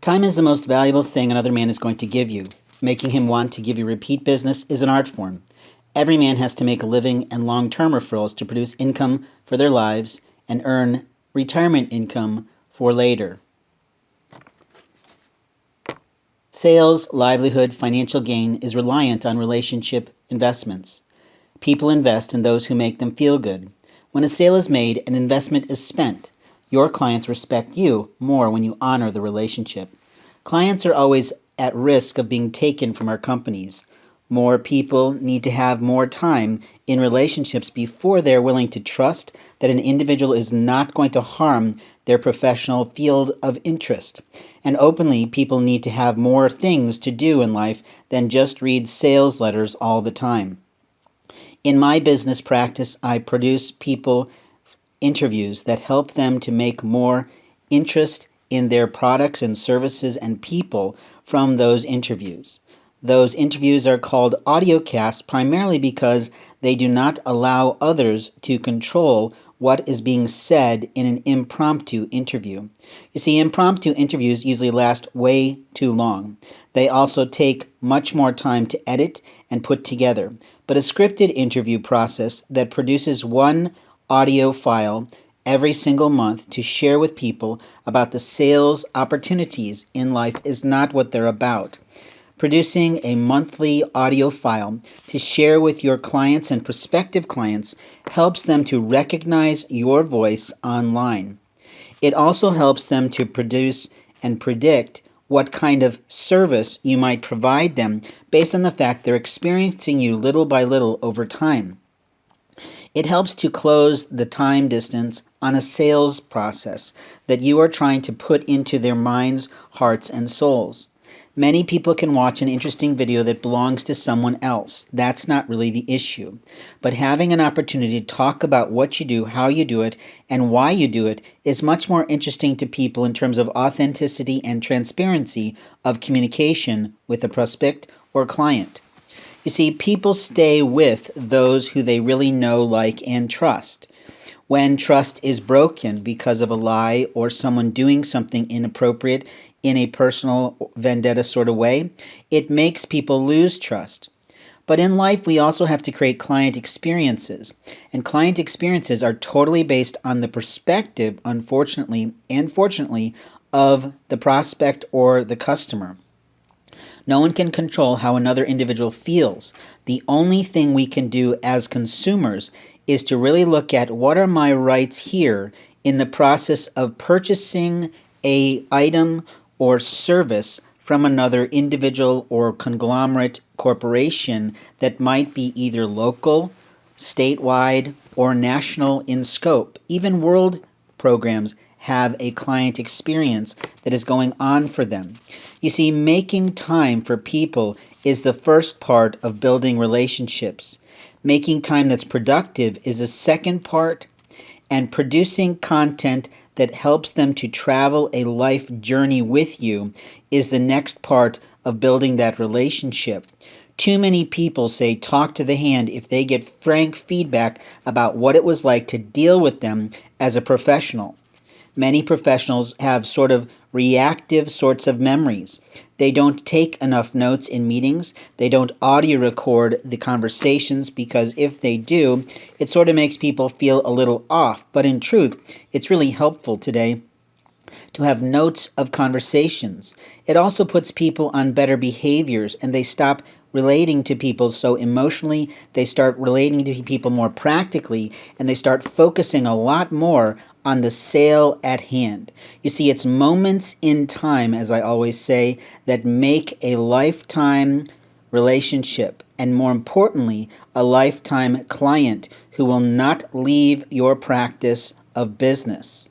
Time is the most valuable thing another man is going to give you. Making him want to give you repeat business is an art form. Every man has to make a living and long-term referrals to produce income for their lives and earn retirement income for later. Sales, livelihood, financial gain is reliant on relationship investments. People invest in those who make them feel good. When a sale is made, an investment is spent. Your clients respect you more when you honor the relationship. Clients are always at risk of being taken from our companies. More people need to have more time in relationships before they're willing to trust that an individual is not going to harm their professional field of interest. And openly, people need to have more things to do in life than just read sales letters all the time. In my business practice, I produce people interviews that help them to make more interest in their products and services and people from those interviews. Those interviews are called audiocasts primarily because they do not allow others to control what is being said in an impromptu interview. You see, impromptu interviews usually last way too long. They also take much more time to edit and put together. But a scripted interview process that produces one audio file every single month to share with people about the sales opportunities in life is not what they're about. Producing a monthly audio file to share with your clients and prospective clients helps them to recognize your voice online. It also helps them to produce and predict what kind of service you might provide them based on the fact they're experiencing you little by little over time. It helps to close the time distance on a sales process that you are trying to put into their minds, hearts, and souls. Many people can watch an interesting video that belongs to someone else. That's not really the issue. But having an opportunity to talk about what you do, how you do it, and why you do it is much more interesting to people in terms of authenticity and transparency of communication with a prospect or client. You see, people stay with those who they really know, like, and trust. When trust is broken because of a lie or someone doing something inappropriate in a personal vendetta sort of way, it makes people lose trust. But in life, we also have to create client experiences. And client experiences are totally based on the perspective, unfortunately and fortunately, of the prospect or the customer. No one can control how another individual feels. The only thing we can do as consumers is to really look at what are my rights here in the process of purchasing an item or service from another individual or conglomerate corporation that might be either local, statewide, or national in scope. Even world programs have a client experience that is going on for them. You see, making time for people is the first part of building relationships. Making time that's productive is a second part, and producing content that helps them to travel a life journey with you is the next part of building that relationship. Too many people say talk to the hand if they get frank feedback about what it was like to deal with them as a professional. Many professionals have sort of reactive sorts of memories. They don't take enough notes in meetings. They don't audio record the conversations because if they do, it sort of makes people feel a little off. But in truth, it's really helpful today to have notes of conversations. It also puts people on better behaviors and they stop relating to people so emotionally. They start relating to people more practically and they start focusing a lot more on the sale at hand. You see, it's moments in time, as I always say, that make a lifetime relationship and, more importantly, a lifetime client who will not leave your practice of business.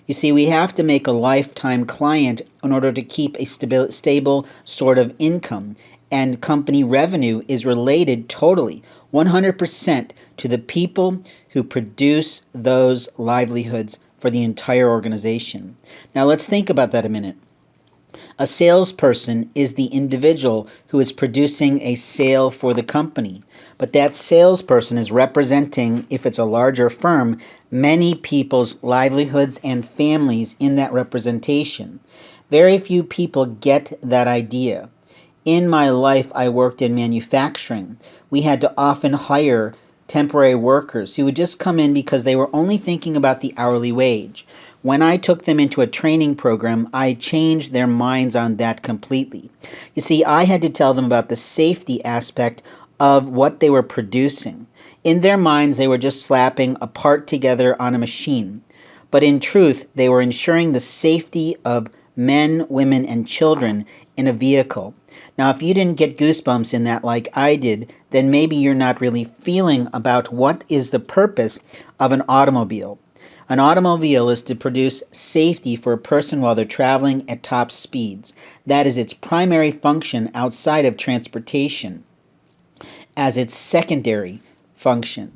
You see, we have to make a lifetime client in order to keep a stable sort of income. And company revenue is related totally, 100% to the people who produce those livelihoods for the entire organization. Now let's think about that a minute. A salesperson is the individual who is producing a sale for the company, but that salesperson is representing, if it's a larger firm, many people's livelihoods and families in that representation. Very few people get that idea. In my life, I worked in manufacturing. We had to often hire temporary workers who would just come in because they were only thinking about the hourly wage. When I took them into a training program, I changed their minds on that completely. You see, I had to tell them about the safety aspect of what they were producing. In their minds, they were just slapping a part together on a machine. But in truth, they were ensuring the safety of men, women, and children in a vehicle. Now, if you didn't get goosebumps in that like I did, then maybe you're not really feeling about what is the purpose of an automobile. An automobile is to produce safety for a person while they're traveling at top speeds. That is its primary function outside of transportation, as its secondary function.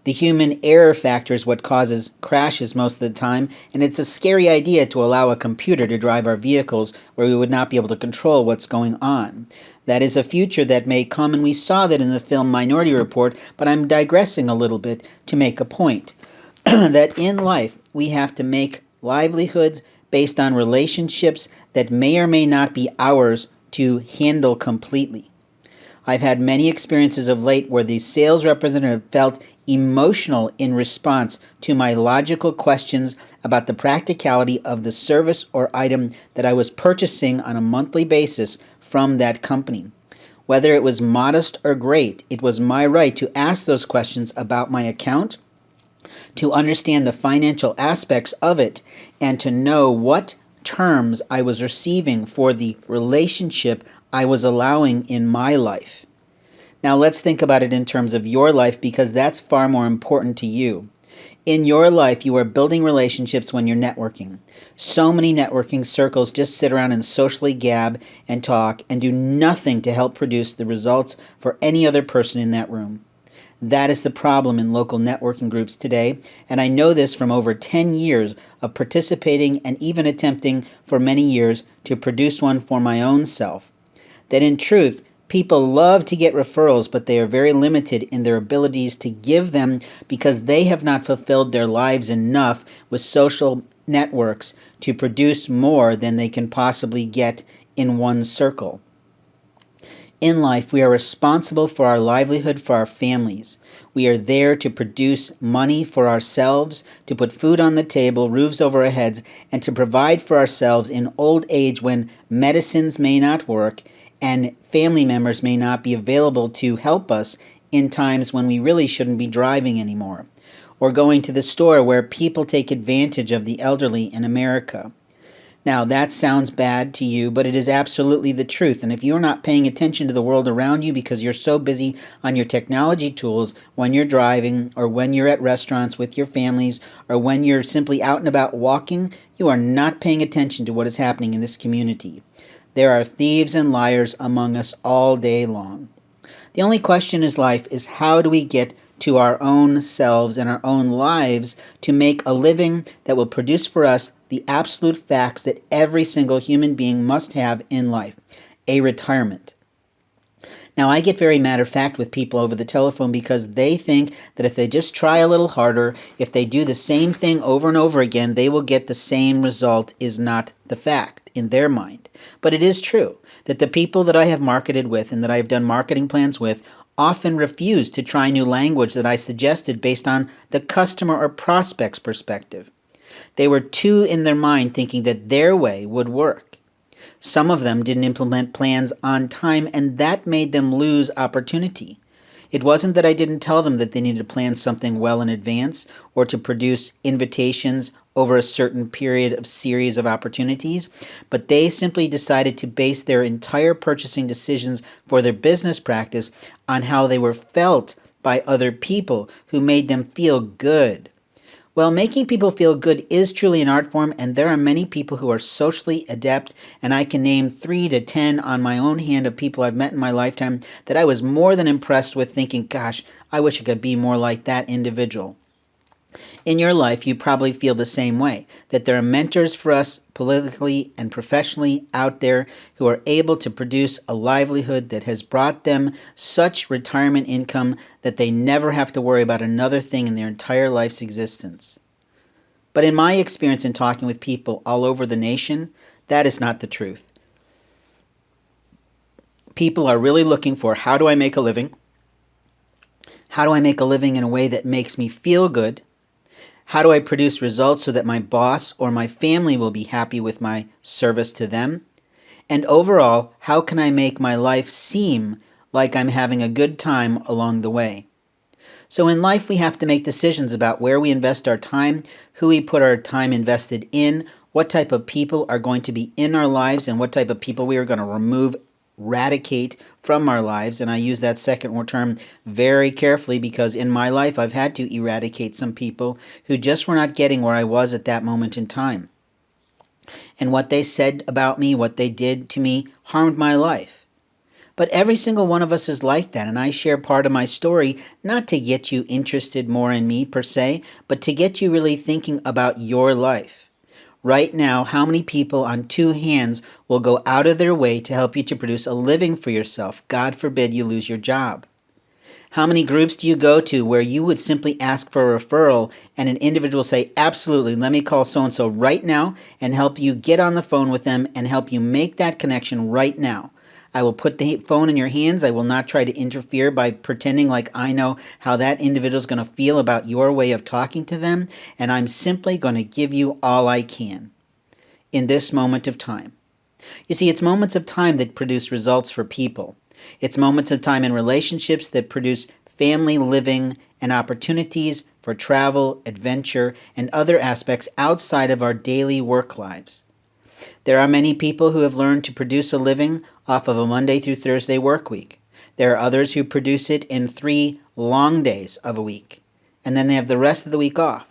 The human error factor is what causes crashes most of the time, and it's a scary idea to allow a computer to drive our vehicles where we would not be able to control what's going on. That is a future that may come, and we saw that in the film Minority Report, but I'm digressing a little bit to make a point. That in life, we have to make livelihoods based on relationships that may or may not be ours to handle completely. I've had many experiences of late where the sales representative felt emotional in response to my logical questions about the practicality of the service or item that I was purchasing on a monthly basis from that company. Whether it was modest or great, it was my right to ask those questions about my account, to understand the financial aspects of it, and to know what terms I was receiving for the relationship I was allowing in my life. Now let's think about it in terms of your life, because that's far more important to you. In your life, you are building relationships when you're networking. So many networking circles just sit around and socially gab and talk and do nothing to help produce the results for any other person in that room. That is the problem in local networking groups today, and I know this from over 10 years of participating and even attempting for many years to produce one for my own self. That in truth, people love to get referrals, but they are very limited in their abilities to give them because they have not fulfilled their lives enough with social networks to produce more than they can possibly get in one circle. In life, we are responsible for our livelihood for our families. We are there to produce money for ourselves, to put food on the table, roofs over our heads, and to provide for ourselves in old age when medicines may not work and family members may not be available to help us in times when we really shouldn't be driving anymore, or going to the store where people take advantage of the elderly in America. Now, that sounds bad to you, but it is absolutely the truth. And if you're not paying attention to the world around you because you're so busy on your technology tools when you're driving, or when you're at restaurants with your families, or when you're simply out and about walking, you are not paying attention to what is happening in this community. There are thieves and liars among us all day long. The only question in life is, how do we get to our own selves and our own lives to make a living that will produce for us the absolute facts that every single human being must have in life: a retirement. Now, I get very matter of fact with people over the telephone because they think that if they just try a little harder, if they do the same thing over and over again, they will get the same result. Is not the fact in their mind. But it is true that the people that I have marketed with and that I've done marketing plans with often refuse to try new language that I suggested based on the customer or prospect's perspective. They were too in their mind thinking that their way would work. Some of them didn't implement plans on time, and that made them lose opportunity. It wasn't that I didn't tell them that they needed to plan something well in advance or to produce invitations over a certain period of series of opportunities, but they simply decided to base their entire purchasing decisions for their business practice on how they were felt by other people who made them feel good. Well, making people feel good is truly an art form, and there are many people who are socially adept, and I can name 3 to 10 on my own hand of people I've met in my lifetime that I was more than impressed with, thinking, gosh, I wish I could be more like that individual. In your life, you probably feel the same way, that there are mentors for us politically and professionally out there who are able to produce a livelihood that has brought them such retirement income that they never have to worry about another thing in their entire life's existence. But in my experience in talking with people all over the nation, that is not the truth. People are really looking for, how do I make a living? How do I make a living in a way that makes me feel good? How do I produce results so that my boss or my family will be happy with my service to them? And overall, how can I make my life seem like I'm having a good time along the way? So in life, we have to make decisions about where we invest our time, who we put our time invested in, what type of people are going to be in our lives, and what type of people we are going to remove, eradicate from our lives. And I use that second term very carefully because in my life, I've had to eradicate some people who just were not getting where I was at that moment in time. And what they said about me, what they did to me, harmed my life. But every single one of us is like that, and I share part of my story not to get you interested more in me per se, but to get you really thinking about your life. Right now, how many people on two hands will go out of their way to help you to produce a living for yourself? God forbid you lose your job. How many groups do you go to where you would simply ask for a referral and an individual say, absolutely, let me call so-and-so right now and help you get on the phone with them and help you make that connection right now? I will put the phone in your hands. I will not try to interfere by pretending like I know how that individual is going to feel about your way of talking to them, and I'm simply going to give you all I can in this moment of time. You see, it's moments of time that produce results for people. It's moments of time in relationships that produce family living and opportunities for travel, adventure, and other aspects outside of our daily work lives. There are many people who have learned to produce a living off of a Monday through Thursday work week. There are others who produce it in 3 long days of a week, and then they have the rest of the week off.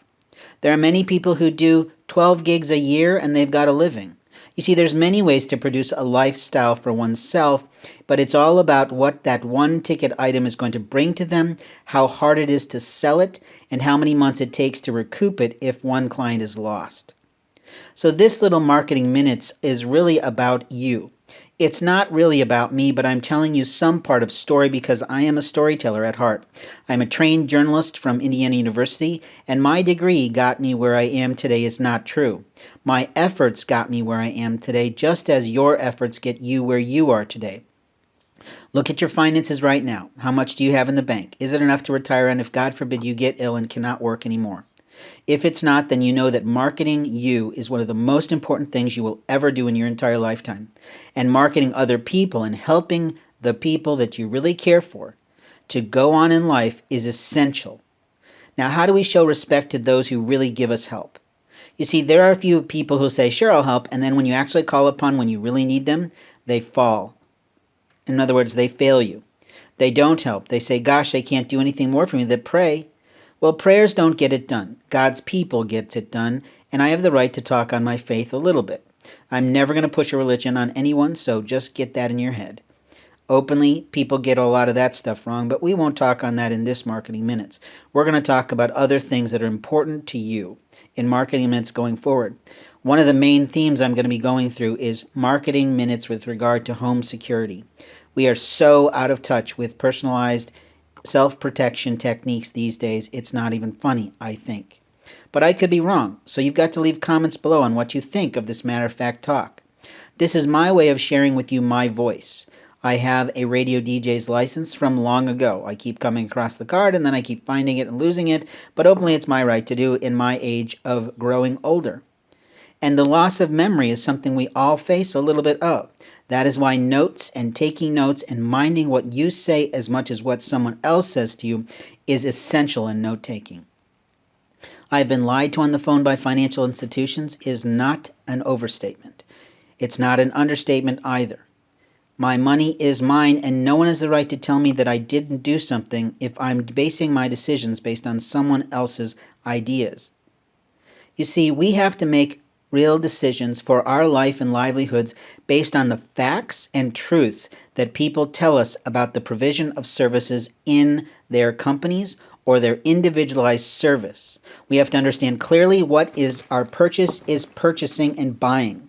There are many people who do 12 gigs a year and they've got a living. You see, there's many ways to produce a lifestyle for oneself, but it's all about what that one ticket item is going to bring to them, how hard it is to sell it, and how many months it takes to recoup it if one client is lost. So this little marketing minutes is really about you. It's not really about me, but I'm telling you some part of story because I am a storyteller at heart. I'm a trained journalist from Indiana University, and my degree got me where I am today is not true. My efforts got me where I am today, just as your efforts get you where you are today. Look at your finances right now. How much do you have in the bank? Is it enough to retire on if, God forbid, you get ill and cannot work anymore? If it's not, then you know that marketing you is one of the most important things you will ever do in your entire lifetime. And marketing other people and helping the people that you really care for to go on in life is essential. Now, how do we show respect to those who really give us help? You see, there are a few people who say, sure, I'll help, and then when you actually call upon when you really need them, they fall. In other words, they fail you. They don't help. They say, gosh, I can't do anything more for me than pray. Well, prayers don't get it done. God's people gets it done, and I have the right to talk on my faith a little bit. I'm never going to push a religion on anyone, so just get that in your head. Openly, people get a lot of that stuff wrong, but we won't talk on that in this Marketing Minutes. We're going to talk about other things that are important to you in Marketing Minutes going forward. One of the main themes I'm going to be going through is Marketing Minutes with regard to home security. We are so out of touch with personalized self-protection techniques these days, it's not even funny, I think. But I could be wrong, so you've got to leave comments below on what you think of this matter-of-fact talk. This is my way of sharing with you my voice. I have a radio DJ's license from long ago. I keep coming across the card and then I keep finding it and losing it, but openly it's my right to do in my age of growing older. And the loss of memory is something we all face a little bit of. That is why notes and taking notes and minding what you say as much as what someone else says to you is essential in note-taking. I've been lied to on the phone by financial institutions is not an overstatement. It's not an understatement either. My money is mine, and no one has the right to tell me that I didn't do something if I'm basing my decisions based on someone else's ideas. You see, we have to make real decisions for our life and livelihoods based on the facts and truths that people tell us about the provision of services in their companies or their individualized service. We have to understand clearly what is our purchase is purchasing and buying.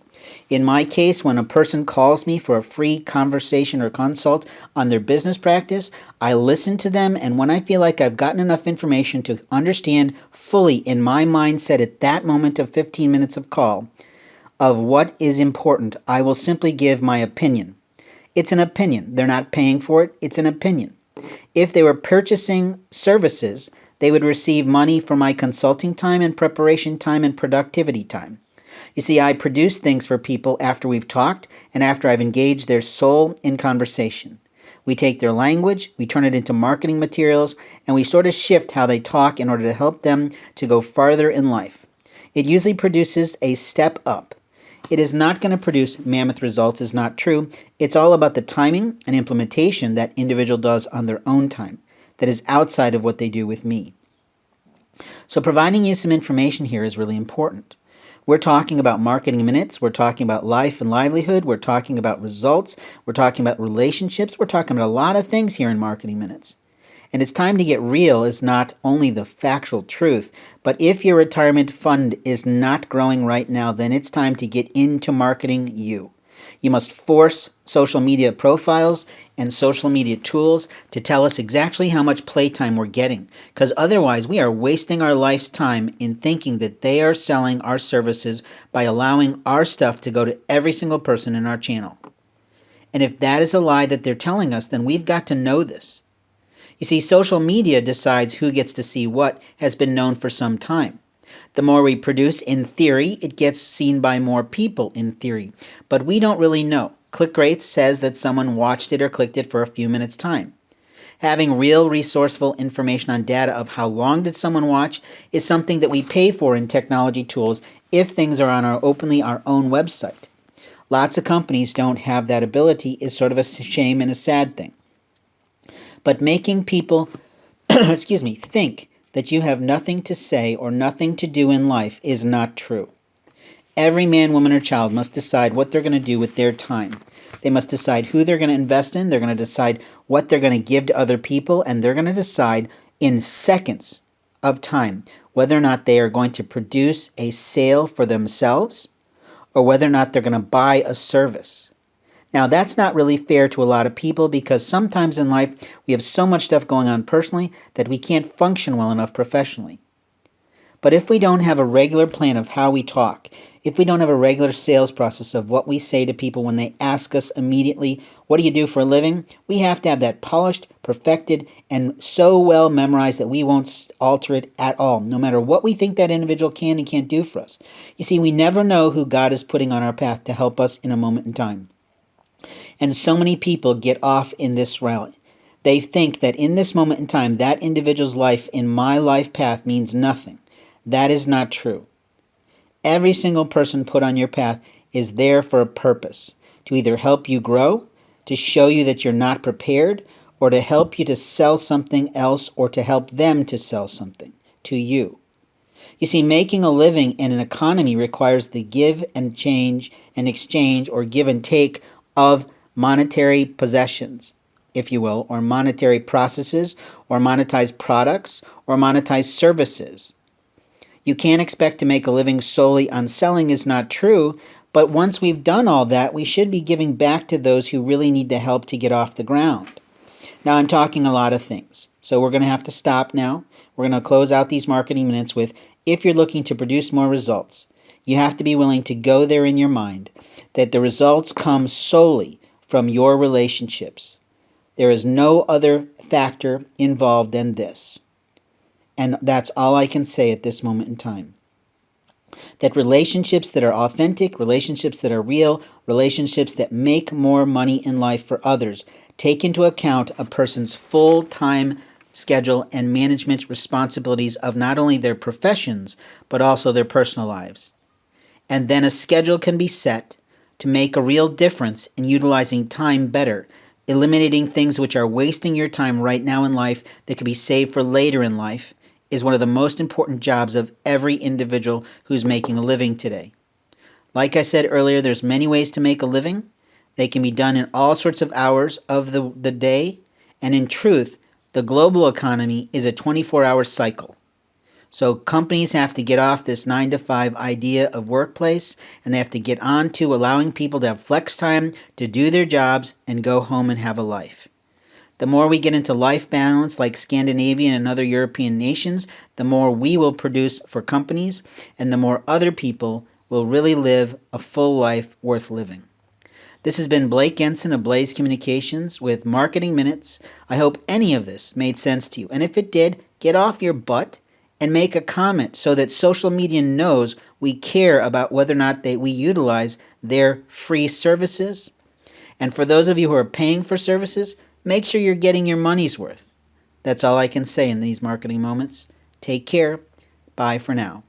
In my case, when a person calls me for a free conversation or consult on their business practice, I listen to them, and when I feel like I've gotten enough information to understand fully in my mindset at that moment of 15 minutes of call of what is important, I will simply give my opinion. It's an opinion. They're not paying for it. It's an opinion. If they were purchasing services, they would receive money for my consulting time and preparation time and productivity time. You see, I produce things for people after we've talked and after I've engaged their soul in conversation. We take their language, we turn it into marketing materials, and we sort of shift how they talk in order to help them to go farther in life. It usually produces a step up. It is not going to produce mammoth results, is not true. It's all about the timing and implementation that individual does on their own time that is outside of what they do with me. So providing you some information here is really important. We're talking about marketing minutes. We're talking about life and livelihood. We're talking about results. We're talking about relationships. We're talking about a lot of things here in marketing minutes. And it's time to get real is not only the factual truth, but if your retirement fund is not growing right now, then it's time to get into marketing you. You must force social media profiles and social media tools to tell us exactly how much playtime we're getting, because otherwise we are wasting our life's time in thinking that they are selling our services by allowing our stuff to go to every single person in our channel. And if that is a lie that they're telling us, then we've got to know this. You see, social media decides who gets to see what has been known for some time. The more we produce in theory, it gets seen by more people in theory. But we don't really know. Click rates says that someone watched it or clicked it for a few minutes' time. Having real resourceful information on data of how long did someone watch is something that we pay for in technology tools if things are on our openly our own website. Lots of companies don't have that ability is sort of a shame and a sad thing. But making people think that you have nothing to say or nothing to do in life is not true. Every man, woman, or child must decide what they're going to do with their time. They must decide who they're going to invest in. They're going to decide what they're going to give to other people, and they're going to decide in seconds of time whether or not they are going to produce a sale for themselves or whether or not they're going to buy a service. Now, that's not really fair to a lot of people because sometimes in life we have so much stuff going on personally that we can't function well enough professionally. But if we don't have a regular plan of how we talk, if we don't have a regular sales process of what we say to people when they ask us immediately, what do you do for a living? We have to have that polished, perfected, and so well memorized that we won't alter it at all, no matter what we think that individual can and can't do for us. You see, we never know who God is putting on our path to help us in a moment in time. And so many people get off in this rally. They think that in this moment in time, that individual's life in my life path means nothing. That is not true. Every single person put on your path is there for a purpose, to either help you grow, to show you that you're not prepared, or to help you to sell something else, or to help them to sell something to you. You see, making a living in an economy requires the give and change and exchange or give and take of monetary possessions, if you will, or monetary processes, or monetized products, or monetized services. You can't expect to make a living solely on selling is not true, but once we've done all that, we should be giving back to those who really need the help to get off the ground. Now, I'm talking a lot of things, so we're going to have to stop now. We're going to close out these marketing minutes with, if you're looking to produce more results, you have to be willing to go there in your mind, that the results come solely from your relationships. There is no other factor involved than this. And that's all I can say at this moment in time. That relationships that are authentic, relationships that are real, relationships that make more money in life for others, take into account a person's full-time schedule and management responsibilities of not only their professions, but also their personal lives. And then a schedule can be set to make a real difference in utilizing time better, eliminating things which are wasting your time right now in life that could be saved for later in life, is one of the most important jobs of every individual who's making a living today. Like I said earlier, there's many ways to make a living. They can be done in all sorts of hours of the day, and in truth, the global economy is a 24-hour cycle. So companies have to get off this 9 to 5 idea of workplace, and they have to get on to allowing people to have flex time to do their jobs and go home and have a life. The more we get into life balance like Scandinavian and other European nations, the more we will produce for companies, and the more other people will really live a full life worth living. This has been Blake Ensign of Blaze Communications with Marketing Minutes. I hope any of this made sense to you. And if it did, get off your butt and make a comment so that social media knows we care about whether or not we utilize their free services. And for those of you who are paying for services, make sure you're getting your money's worth. That's all I can say in these marketing moments. Take care. Bye for now.